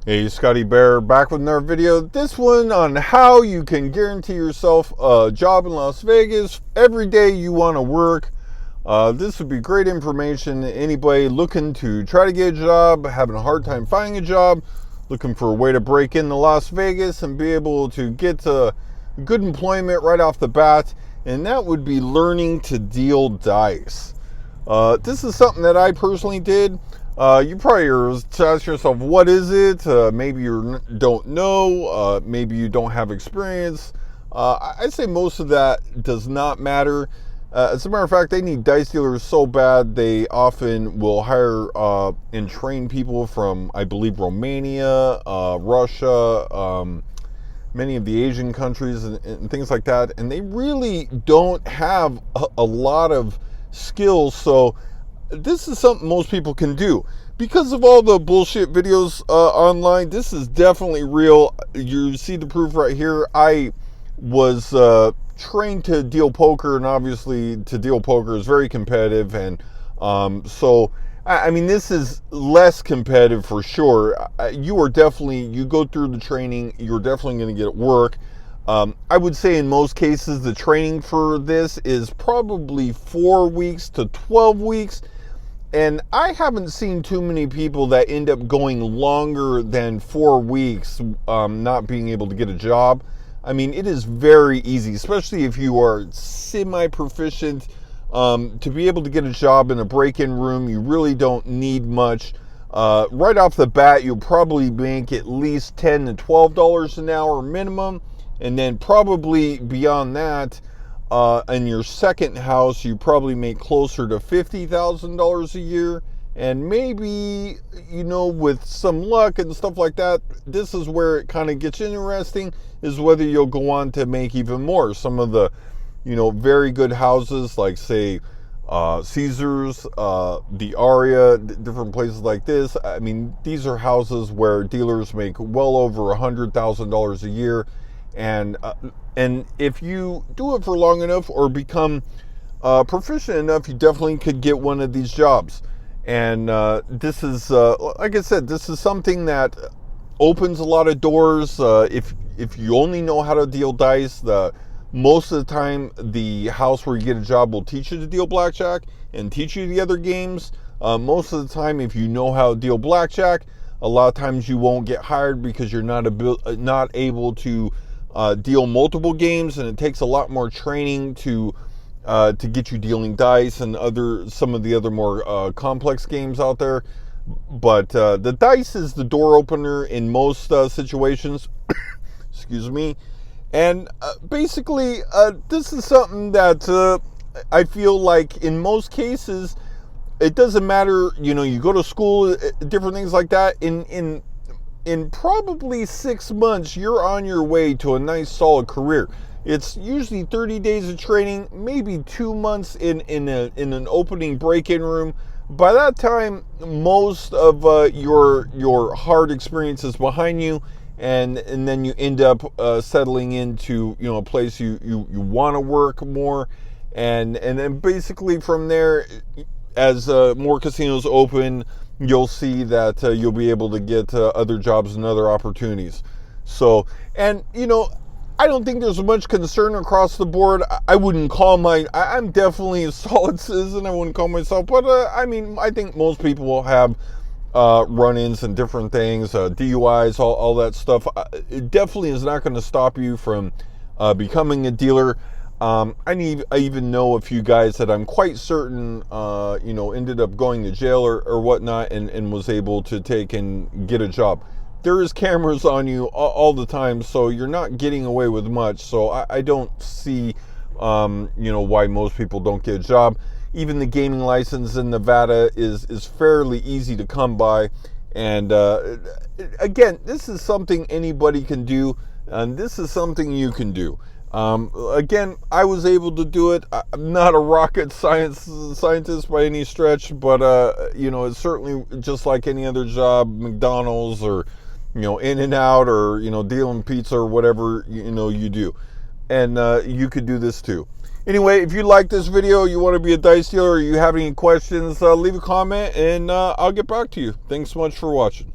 Hey, Scotty Bear back with another video. This one on how you can guarantee yourself a job in Las Vegas every day you want to work. This would be great information to anybody looking to try to get a job, having a hard time finding a job, looking for a way to break into Las Vegas and be able to get good employment right off the bat. And that would be learning to deal dice. This is something that I personally did. You probably are ask yourself, what is it? Maybe you don't know. Maybe you don't have experience. I'd say most of that does not matter. As a matter of fact, they need dice dealers so bad, they often will hire and train people from, I believe, Romania, Russia, many of the Asian countries and things like that. And they really don't have a lot of skills. So this is something most people can do. Because of all the bullshit videos online, this is definitely real. You see the proof right here. I was trained to deal poker, and obviously to deal poker is very competitive. And so, I mean, this is less competitive for sure. You go through the training, you're definitely going to get work. I would say in most cases, the training for this is probably 4 weeks to 12 weeks. And I haven't seen too many people that end up going longer than 4 weeks not being able to get a job. I mean, it is very easy, especially if you are semi-proficient, to be able to get a job in a break-in room. You really don't need much. Right off the bat, you'll probably make at least $10 to $12 an hour minimum. And then probably beyond that, in your second house, you probably make closer to $50,000 a year. And maybe, with some luck and stuff like that, this is where it kind of gets interesting, is whether you'll go on to make even more. Some of the, very good houses, like, say, Caesars, the Aria, different places like this. I mean, these are houses where dealers make well over $100,000 a year. And if you do it for long enough or become proficient enough, you definitely could get one of these jobs. And this is, like I said, this is something that opens a lot of doors. If you only know how to deal dice, most of the time the house where you get a job will teach you to deal blackjack and teach you the other games. Most of the time, if you know how to deal blackjack, a lot of times you won't get hired because you're not able to deal multiple games, and it takes a lot more training to get you dealing dice and some of the other more complex games out there. But the dice is the door opener in most situations. Excuse me. And basically, this is something that I feel like in most cases, it doesn't matter. You go to school, different things like that. In probably 6 months, you're on your way to a nice solid career. It's usually 30 days of training, maybe 2 months in an opening break-in room. By that time, most of your hard experience is behind you, and then you end up settling into a place you want to work more, and then basically from there, as more casinos open, you'll see that you'll be able to get other jobs and other opportunities. So, and I don't think there's much concern across the board. I wouldn't call I'm definitely a solid citizen. I wouldn't call myself, but I mean, I think most people will have run-ins and different things, DUIs, all that stuff. It definitely is not going to stop you from becoming a dealer. I even know a few guys that I'm quite certain, ended up going to jail or whatnot, and was able to take and get a job. There is cameras on you all the time, so you're not getting away with much. So I don't see, why most people don't get a job. Even the gaming license in Nevada is fairly easy to come by. And again, this is something anybody can do, and this is something you can do. Again, I was able to do it. I'm not a rocket scientist by any stretch, but it's certainly just like any other job, McDonald's or In-N-Out or dealing pizza or whatever you do, and you could do this too. Anyway, if you like this video, you want to be a dice dealer, or you have any questions, leave a comment and I'll get back to you. Thanks so much for watching.